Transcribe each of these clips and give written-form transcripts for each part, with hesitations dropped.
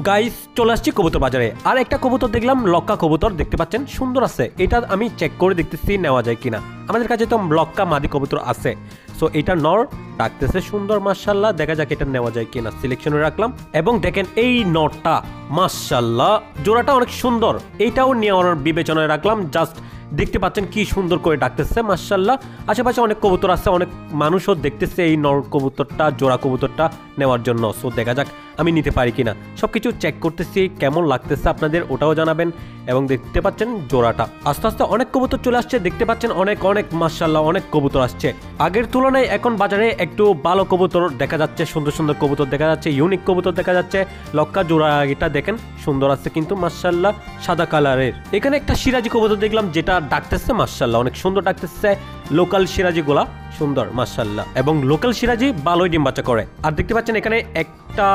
Guys চলে আসছি কবুতর বাজারে। আর একটা কবুতর দেখলাম, লক্কা কবুতর দেখতে পাচ্ছেন, সুন্দর আছে। এটা আমি চেক করে দেখতেছি নেওয়া যায় কিনা। আমাদের কাছে তো লক্কা মাদি কবুতর আছে, সো এটা নর ডাকতেছে সুন্দর, মাশাআল্লাহ। দেখা যাক এটা নেওয়া যায় কিনা। সিলেকশনে রাখলাম এবং দেখেন এই নরটা মাশাআল্লাহ, জোড়াটা অনেক সুন্দর। এইটাও নেওয়ার বিবেচনায় রাখলাম। জাস্ট দেখতে পাচ্ছেন কি সুন্দর করে ডাকতেছে, মাশাআল্লাহ। আশেপাশে অনেক কবুতর আছে, অনেক মানুষও দেখতেছে এই নর কবুতরটা, জোড়া কবুতরটা নেওয়ার জন্য। সো দেখা যাক আমি নিতে পারি কিনা। সবকিছু চেক করতেছি, কেমন লাগতেছে আপনাদের ওটাও জানাবেন। এবং দেখতে পাচ্ছেন জোড়াটা আস্তে আস্তে অনেক কবুতর চলে আসছে, দেখতে পাচ্ছেন অনেক অনেক মাশাআল্লাহ অনেক কবুতর আসছে। আগের তুলনায় এখন বাজারে একটু ভালো কবুতর দেখা যাচ্ছে, সুন্দর সুন্দর কবুতর দেখা যাচ্ছে, ইউনিক কবুতর দেখা যাচ্ছে। লক্কা জোড়া এটা দেখেন সুন্দর আছে কিন্তু মাশাআল্লাহ, সাদা কালারের। এখানে একটা সিরাজি কবুতর দেখলাম যেটা ডাকতেছে মাশাআল্লাহ, অনেক সুন্দর ডাকতেছে। লোকাল সিরাজি গুলা সুন্দর মাশাআল্লাহ, এবং লোকাল সিরাজি ভালোই ডিম বাচ্চা করে। আর দেখতে পাচ্ছেন এখানে একটা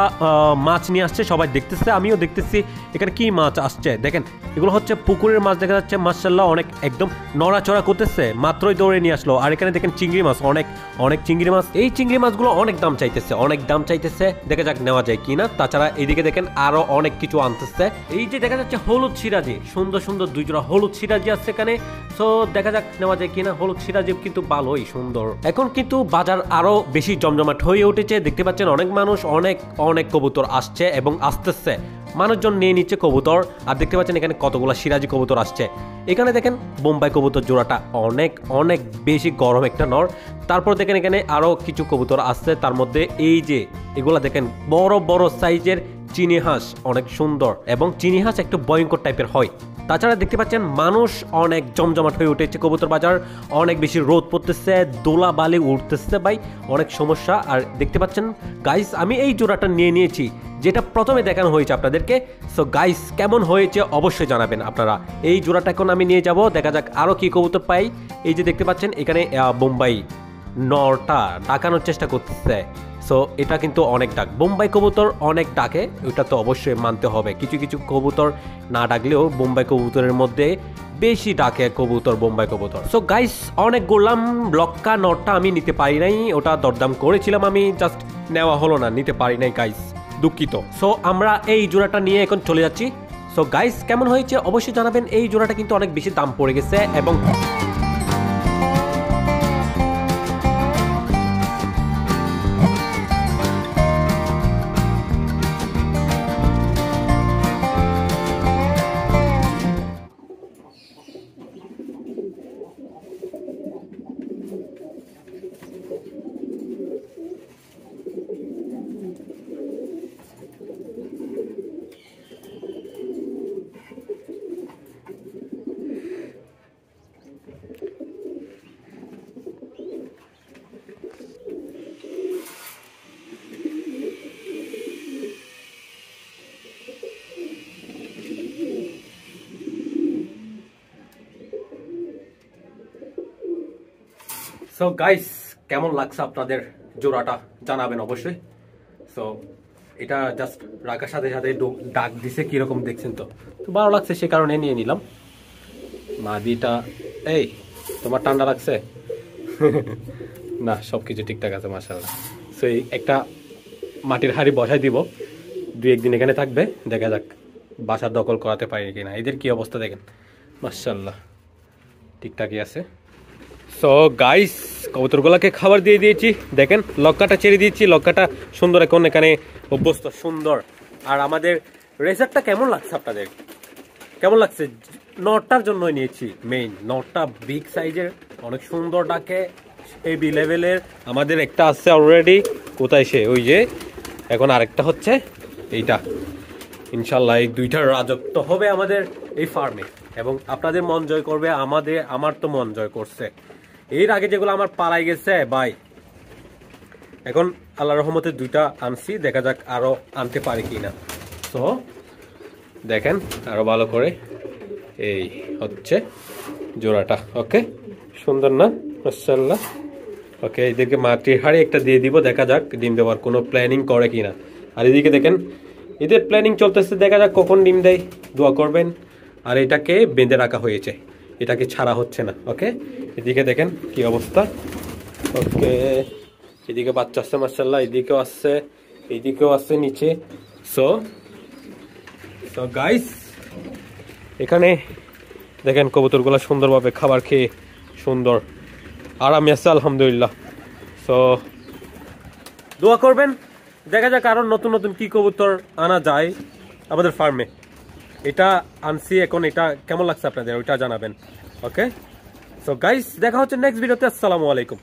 মাছ নিয়ে আসছে, সবাই দেখতেছে, আমিও দেখতেছি এখানে কি মাছ আসছে। দেখেন এগুলো হচ্ছে পুকুরের মাছ দেখা যাচ্ছে মাশাআল্লাহ, অনেক একদম নড়াচড়া করতেছে, মাত্রই দৌড়ে নিয়ে আসলো। আর এখানে দেখেন চিংড়ি মাছ, অনেক অনেক চিংড়ি মাছ। এই চিংড়ি মাছগুলো অনেক দাম চাইতেছে, অনেক দাম চাইতেছে। দেখা যাক নেওয়া যায় কিনা। তাছাড়া এইদিকে দেখেন আরো অনেক কিছু আনতেছে। এই যে দেখা যাচ্ছে হলুদ সিরাজি, সুন্দর সুন্দর দুই জোড়া হলুদ সিরাজি আছে এখানে। সো দেখা যাক নেওয়া যায় কিনা। হলুদ সিরাজি কিন্তু ভালোই সুন্দর। এখন কিন্তু বাজার আরো বেশি জমজমাট হয়ে উঠেছে, দেখতে পাচ্ছেন অনেক মানুষ, অনেক অনেক কবুতর আসছে এবং আসতেছে, মানুষজন নিয়ে নিচ্ছে কবুতর। আর দেখতে পাচ্ছেন এখানে কতগুলো সিরাজি কবুতর আসছে। এখানে দেখেন বোম্বাই কবুতর জোড়াটা অনেক অনেক বেশি গরম একটা নর। তারপর দেখেন এখানে আরো কিছু কবুতর আসছে, তার মধ্যে এই যে এগুলা দেখেন বড় বড় সাইজের চিনি হাঁস, অনেক সুন্দর। এবং চিনি হাঁস একটু ভয়ঙ্কর টাইপের হয়। তাছাড়া দেখতে পাচ্ছেন মানুষ অনেক জমজমাট হয়ে উঠেছে কবুতর বাজার, অনেক বেশি রোদ পড়তেছে, দোলা বালি উঠতেছে ভাই, অনেক সমস্যা। আর দেখতে পাচ্ছেন গাইস আমি এই জোড়াটা নিয়ে নিয়েছি, যেটা প্রথমে দেখানো হয়েছে আপনাদেরকে। সো গাইস কেমন হয়েছে অবশ্যই জানাবেন আপনারা। এই জোড়াটা এখন আমি নিয়ে যাব, দেখা যাক আরও কি কবুতর পাই। এই যে দেখতে পাচ্ছেন এখানে বোম্বাই নরটা ডাকানোর চেষ্টা করতেছে। সো এটা কিন্তু অনেক ডাক, বোম্বাই কবুতর অনেক ডাকে, ওটা তো অবশ্যই মানতে হবে। কিছু কিছু কবুতর না ডাকলেও বোম্বাই কবুতরের মধ্যে বেশি ডাকে কবুতর, বোম্বাই কবুতর। সো গাইস অনেক বললাম, লক্কা নটটা আমি নিতে পারি নাই, ওটা দরদাম করেছিলাম আমি, জাস্ট নেওয়া হলো না, নিতে পারি নাই গাইস, দুঃখিত। সো আমরা এই জোড়াটা নিয়ে এখন চলে যাচ্ছি। সো গাইস কেমন হয়েছে অবশ্যই জানাবেন। এই জোড়াটা কিন্তু অনেক বেশি দাম পড়ে গেছে এবং সো গাইস কেমন লাগছে আপনাদের জোড়াটা জানাবেন অবশ্যই। সো এটা জাস্ট রাখার সাথে সাথে ডাক দিছে, কিরকম দেখছেন তো ভালো লাগছে, সে কারণে নিয়ে নিলাম। মাদিটা এই তোমার ঠান্ডা লাগছে? না সবকিছু ঠিকঠাক আছে মাশাআল্লাহ। সো এই একটা মাটির হাঁড়ি বসাই দিব, 2-1 দিন এখানে থাকবে, দেখা যাক বাসার দখল করাতে পারি কিনা। এদের কি অবস্থা দেখেন মাশাআল্লাহ, ঠিকঠাকই আছে। সো গাইস কবুতরগুলোকে খাবার দিয়ে দিয়েছি, দেখেন লক্কাটা ছেড়ে দিয়েছি, লক্কাটা সুন্দর এখন এখানে অভ্যস্ত সুন্দর। আর আমাদের রেজারটা কেমন লাগছে আপনাদের, কেমন লাগছে? নটটার জন্যই নিয়েছি, মেইন নটটা বিগ সাইজের, অনেক সুন্দর ডাকে, হেভি লেভেলের। আমাদের একটা আছে অলরেডি, কোথায় সে, ওই যে এখন আরেকটা হচ্ছে এইটা। ইনশাল্লাহ এই দুইটার রাজত্ব হবে আমাদের এই ফার্মে এবং আপনাদের মন জয় করবে, আমার তো মন জয় করছে। এর আগে যেগুলো আমার পালাই গেছে ভাই, এখন আল্লাহ রহমতে 2টা আনছি, দেখা যাক আরো আনতে পারি কিনা। তো দেখেন আরো ভালো করে, এই হচ্ছে জোড়াটা। ওকে সুন্দর না মাশাআল্লাহ। ওকে এদেরকে মাটির হাড়ি একটা দিয়ে দিব, দেখা যাক ডিম দেওয়ার কোনো প্ল্যানিং করে কিনা। আর এদিকে দেখেন এদের প্ল্যানিং চলতেছে, দেখা যাক কখন ডিম দেয়, দোয়া করবেন। আর এটাকে বেঁধে রাখা হয়েছে, এটাকে ছাড়া হচ্ছে না। ওকে এদিকে দেখেন কি অবস্থা। ওকে এদিকে বাচ্চা আসছে মাশাআল্লাহ, এদিকেও আসছে, এইদিকেও আসছে নিচে। সো তো গাইস এখানে দেখেন কবুতরগুলো সুন্দরভাবে খাবার খেয়ে সুন্দর আরামে আছে আলহামদুলিল্লাহ। সো দোয়া করবেন, দেখা যাক আরো নতুন নতুন কি কবুতর আনা যায় আমাদের ফার্মে। এটা আনছি এখন, এটা কেমন লাগছে আপনাদের ওইটা জানাবেন। ওকে, সো গাইস দেখা হচ্ছে নেক্সট ভিডিওতে। আসসালামু আলাইকুম।